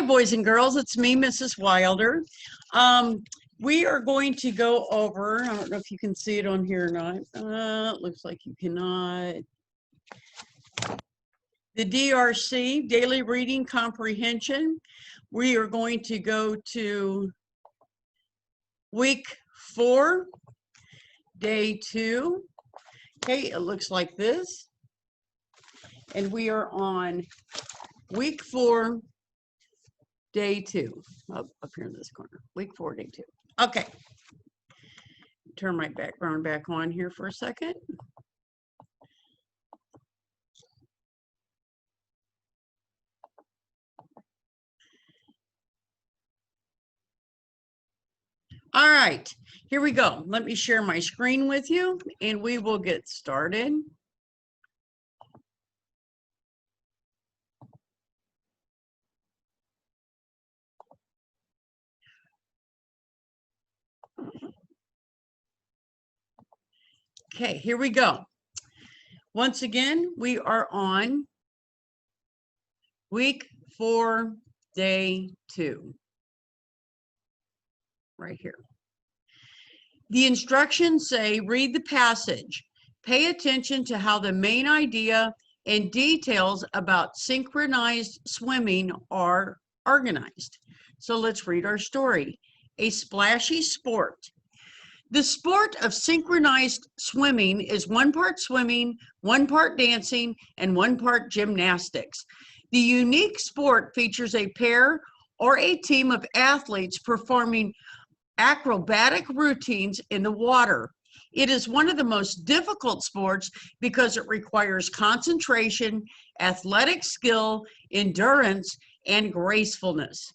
Boys and girls, it's me, Mrs. Wilder. We are going to go over, I don't know if you can see it on here or not. It looks like you cannot. The DRC, Daily Reading Comprehension. We are going to go to week 4, day 2. Okay, it looks like this. And we are on week 4, day 2, up here in this corner, week 4, day 2. Okay, turn my background back on here for a second. All right, here we go. Let me share my screen with you and we will get started. Okay, here we go. Once again, we are on week 4, day 2, right here. The instructions say, read the passage. Pay attention to how the main idea and details about synchronized swimming are organized. So let's read our story. A splashy sport. The sport of synchronized swimming is 1 part swimming, 1 part dancing, and 1 part gymnastics. The unique sport features a pair or a team of athletes performing acrobatic routines in the water. It is one of the most difficult sports because it requires concentration, athletic skill, endurance, and gracefulness.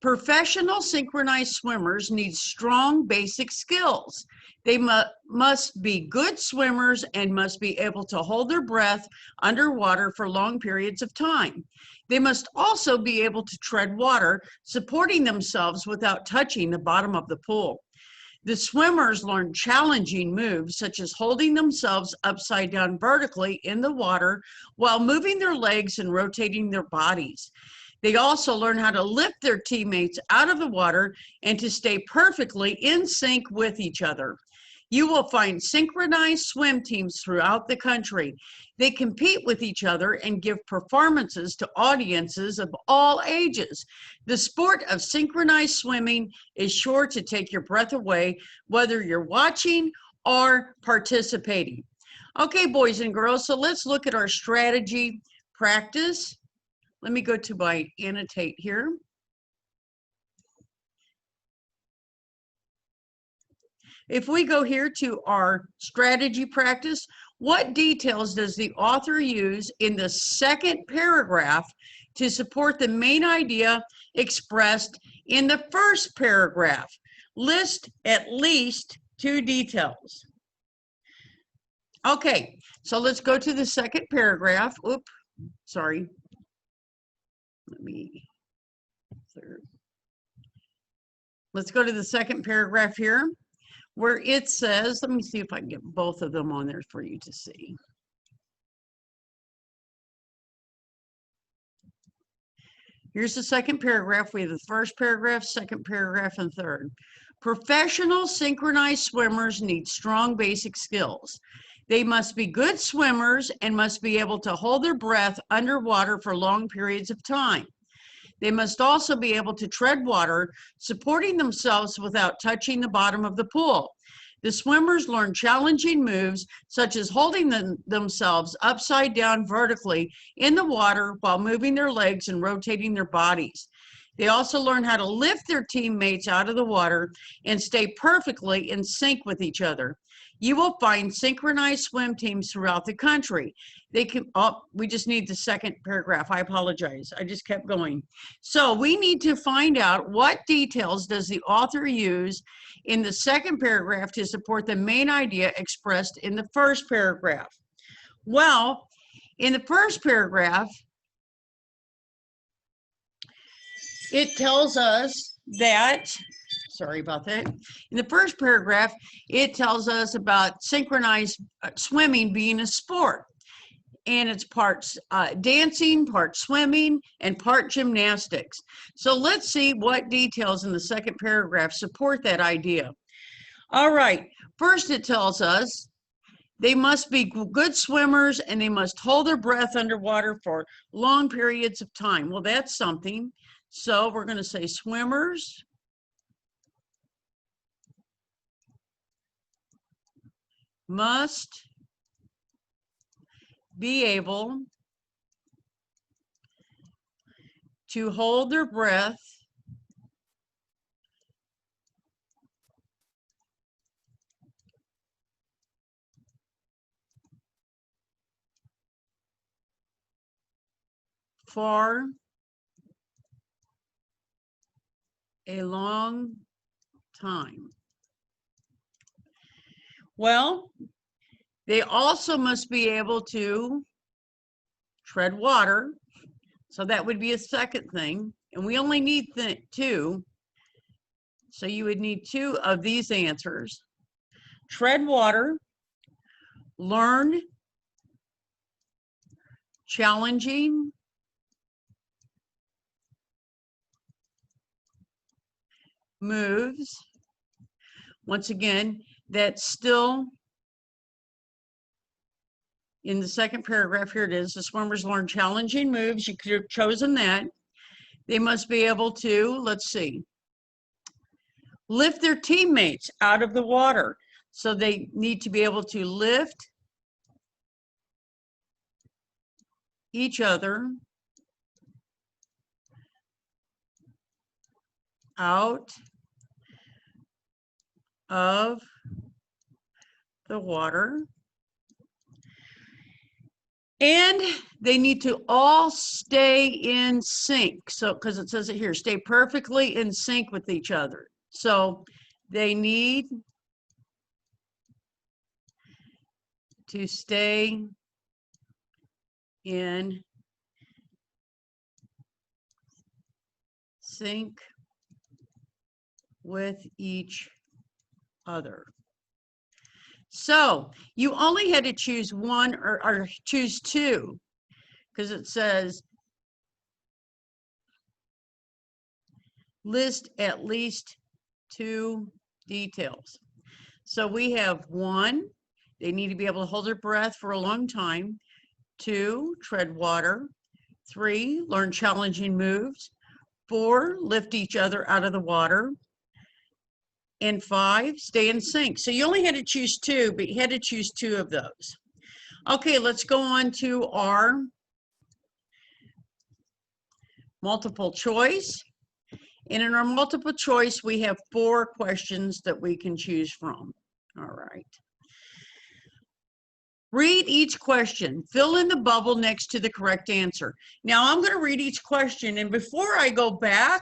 Professional synchronized swimmers need strong basic skills. They must be good swimmers and must be able to hold their breath underwater for long periods of time. They must also be able to tread water, supporting themselves without touching the bottom of the pool. The swimmers learn challenging moves such as holding themselves upside down vertically in the water while moving their legs and rotating their bodies. They also learn how to lift their teammates out of the water and to stay perfectly in sync with each other. You will find synchronized swim teams throughout the country. They compete with each other and give performances to audiences of all ages. The sport of synchronized swimming is sure to take your breath away, whether you're watching or participating. Okay, boys and girls, so let's look at our strategy practice. Let me go to my annotate here. If we go here to our strategy practice, what details does the author use in the second paragraph to support the main idea expressed in the first paragraph? List at least 2 details. Okay, so let's go to the second paragraph. Oops, sorry. Let's go to the second paragraph here, where it says, let me see if I can get both of them on there for you to see. Here's the second paragraph. We have the first paragraph, second paragraph, and third. Professional synchronized swimmers need strong basic skills. They must be good swimmers and must be able to hold their breath underwater for long periods of time. They must also be able to tread water, supporting themselves without touching the bottom of the pool. The swimmers learn challenging moves, such as holding themselves upside down vertically in the water while moving their legs and rotating their bodies. They also learn how to lift their teammates out of the water and stay perfectly in sync with each other. You will find synchronized swim teams throughout the country. They can, we just need the second paragraph. I apologize. I just kept going. So we need to find out what details does the author use in the second paragraph to support the main idea expressed in the first paragraph. Well, in the first paragraph, it tells us that, sorry about that. In the first paragraph, it tells us about synchronized swimming being a sport. and it's part dancing, part swimming, and part gymnastics. So let's see what details in the second paragraph support that idea. All right, first it tells us they must be good swimmers and they must hold their breath underwater for long periods of time. Well, that's something. So we're going to say swimmers must be able to hold their breath for a long time. Well, they also must be able to tread water. So that would be a second thing. And we only need two. So you would need two of these answers. Tread water, learn challenging moves. Once again, that's still in the second paragraph. Here it is. The swimmers learn challenging moves. You could have chosen that. They must be able to, let's see, lift their teammates out of the water. So they need to be able to lift each other out of the water. And they need to all stay in sync. So, because it says it here, stay perfectly in sync with each other. So they need to stay in sync with each other. So you only had to choose one or choose two, because it says list at least two details. So we have one, they need to be able to hold their breath for a long time. Two, tread water. Three, learn challenging moves. Four, lift each other out of the water. And five, stay in sync. So you only had to choose two, but you had to choose two of those. Okay, let's go on to our multiple choice. And in our multiple choice, we have 4 questions that we can choose from. All right. Read each question. Fill in the bubble next to the correct answer. Now I'm going to read each question, and before I go back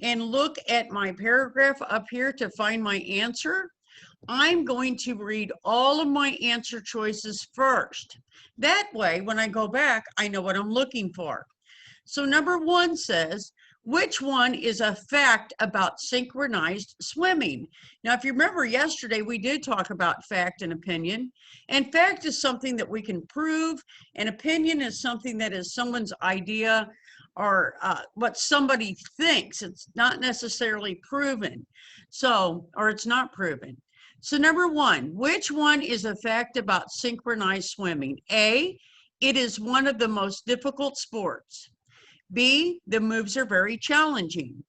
and look at my paragraph up here to find my answer, I'm going to read all of my answer choices first. That way, when I go back, I know what I'm looking for. So number 1 says, which one is a fact about synchronized swimming? Now, if you remember yesterday, we did talk about fact and opinion. And fact is something that we can prove, and opinion is something that is someone's idea or what somebody thinks. It's not necessarily proven. So, or it's not proven. So number 1, which one is a fact about synchronized swimming? A, it is one of the most difficult sports. B, the moves are very challenging.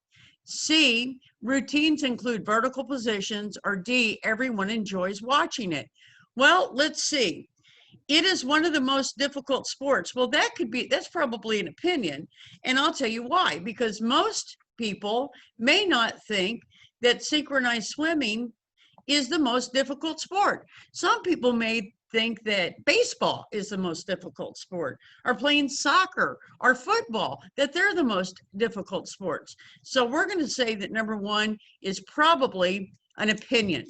C, routines include vertical positions. Or D, everyone enjoys watching it. Well, let's see. It is one of the most difficult sports. Well, that's probably an opinion. And I'll tell you why. Because most people may not think that synchronized swimming is the most difficult sport. Some people may think that baseball is the most difficult sport, or playing soccer or football, that they're the most difficult sports. So we're going to say that number 1 is probably an opinion.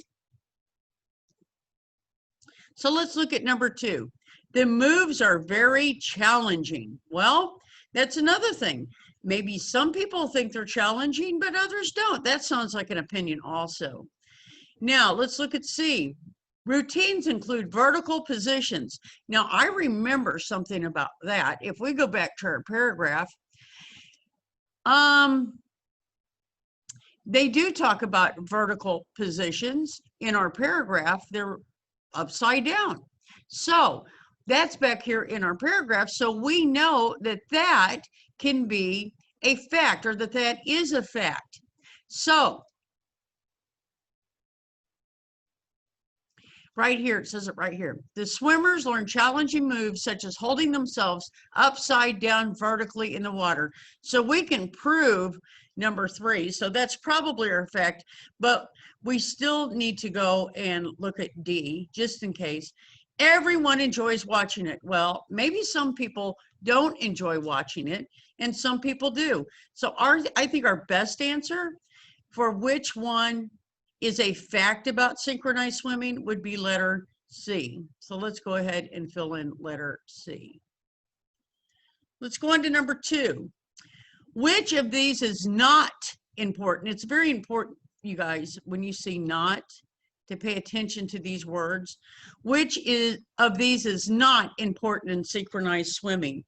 So let's look at number 2. The moves are very challenging. Well, that's another thing. Maybe some people think they're challenging, but others don't. That sounds like an opinion also. Now, let's look at C. Routines include vertical positions. Now, I remember something about that. If we go back to our paragraph, they do talk about vertical positions in our paragraph. They're upside down. So that's back here in our paragraph. So we know that that can be a fact, or that that is a fact. So right here, it says it right here. The swimmers learn challenging moves such as holding themselves upside down vertically in the water. So we can prove number 3. So that's probably our fact, but we still need to go and look at D just in case. Everyone enjoys watching it. Well, maybe some people don't enjoy watching it and some people do. So I think our best answer for which one is a fact about synchronized swimming would be letter C. So let's go ahead and fill in letter C. Let's go on to number 2. Which of these is not important? It's very important, you guys, when you see not, to pay attention to these words. Which of these is not important in synchronized swimming?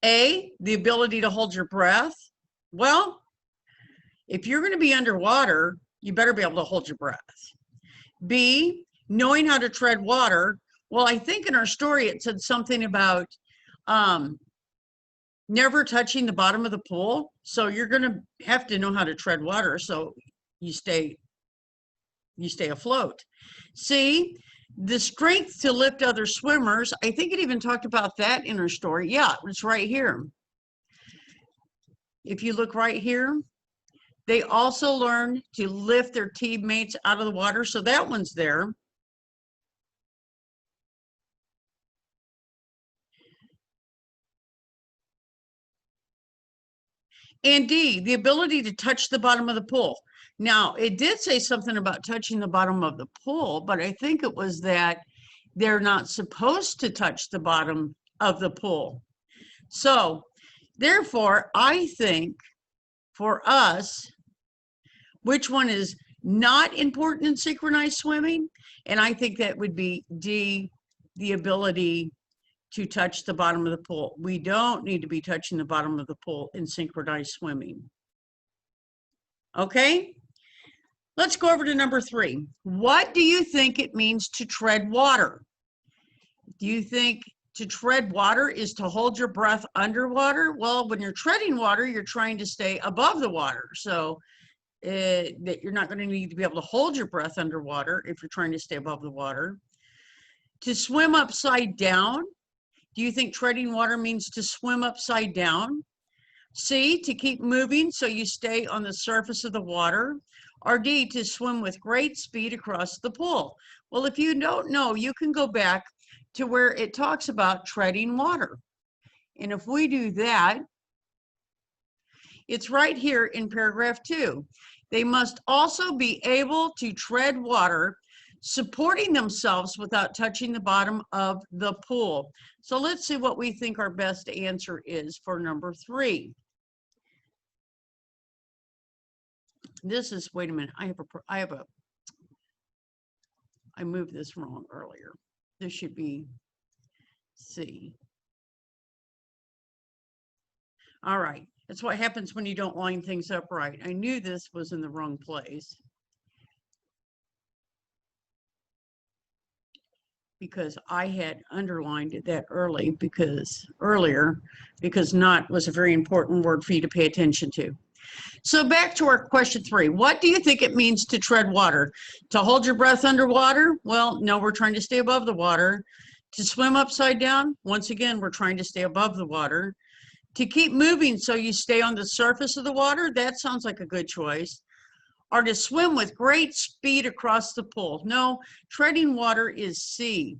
A, the ability to hold your breath. Well, if you're going to be underwater, you better be able to hold your breath. B, knowing how to tread water. Well, I think in our story it said something about never touching the bottom of the pool. So you're going to have to know how to tread water so you stay afloat. C, the strength to lift other swimmers. I think it even talked about that in our story. Yeah, it's right here. If you look right here, they also learn to lift their teammates out of the water. So that one's there. And D, the ability to touch the bottom of the pool. Now, it did say something about touching the bottom of the pool, but I think it was that they're not supposed to touch the bottom of the pool. So, therefore, I think for us, which one is not important in synchronized swimming? And I think that would be D, the ability to touch the bottom of the pool. We don't need to be touching the bottom of the pool in synchronized swimming. Okay, let's go over to number 3. What do you think it means to tread water? Do you think to tread water is to hold your breath underwater? Well, when you're treading water, you're trying to stay above the water. So that you're not going to need to be able to hold your breath underwater if you're trying to stay above the water. To swim upside down. Do you think treading water means to swim upside down? C, to keep moving so you stay on the surface of the water. Or D, to swim with great speed across the pool. Well, if you don't know, you can go back to where it talks about treading water. And if we do that, it's right here in paragraph 2. They must also be able to tread water, supporting themselves without touching the bottom of the pool. So let's see what we think our best answer is for number 3. This is, wait a minute, I moved this wrong earlier. This should be C. All right, that's what happens when you don't line things up right. I knew this was in the wrong place because I had underlined that earlier because not was a very important word for you to pay attention to. So back to our question 3. What do you think it means to tread water? To hold your breath underwater? Well, no, we're trying to stay above the water. To swim upside down? Once again, we're trying to stay above the water. To keep moving so you stay on the surface of the water? That sounds like a good choice. Or to swim with great speed across the pool? No, treading water is C.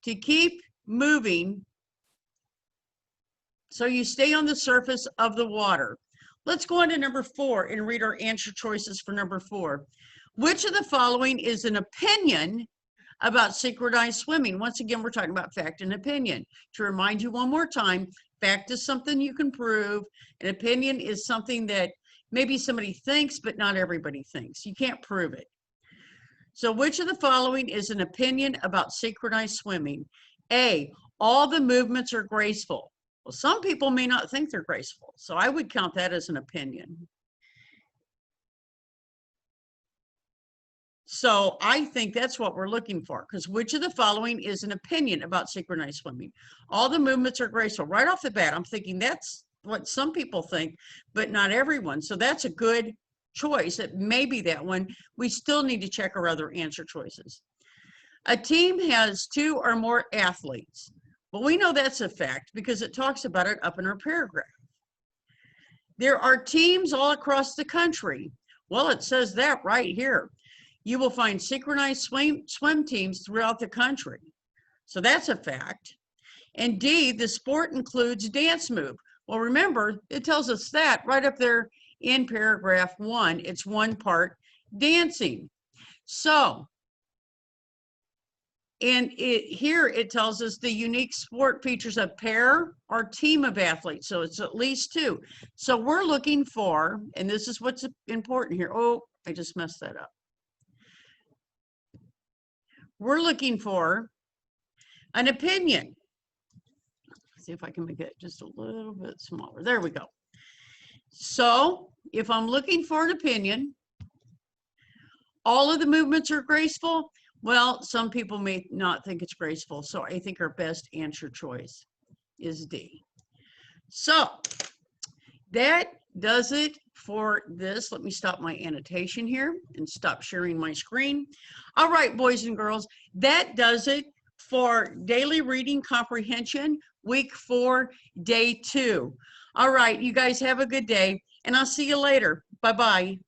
To keep moving so you stay on the surface of the water. Let's go on to number 4 and read our answer choices for number 4. Which of the following is an opinion about synchronized swimming? Once again, we're talking about fact and opinion. To remind you one more time, fact is something you can prove. An opinion is something that maybe somebody thinks, but not everybody thinks. You can't prove it. So which of the following is an opinion about synchronized swimming? A, all the movements are graceful. Well, some people may not think they're graceful, so I would count that as an opinion. So I think that's what we're looking for, because which of the following is an opinion about synchronized swimming? All the movements are graceful. Right off the bat, I'm thinking that's what some people think, but not everyone. So that's a good choice. It may be that one. We still need to check our other answer choices. A team has 2 or more athletes. Well, we know that's a fact because it talks about it up in our paragraph. There are teams all across the country. Well, it says that right here. You will find synchronized swim teams throughout the country. So that's a fact. And D, the sport includes dance move. Well, remember, it tells us that right up there in paragraph 1. It's one part dancing. So, and here it tells us the unique sport features a pair or team of athletes. So it's at least 2. So we're looking for, and this is what's important here. Oh, I just messed that up. We're looking for an opinion. Let's see if I can make it just a little bit smaller. There we go. So if I'm looking for an opinion, all of the movements are graceful. Well, some people may not think it's graceful. So I think our best answer choice is D. So that does it for this. Let me stop my annotation here and stop sharing my screen. All right, boys and girls, that does it for daily reading comprehension, week 4, day 2. All right, you guys have a good day, and I'll see you later. Bye-bye.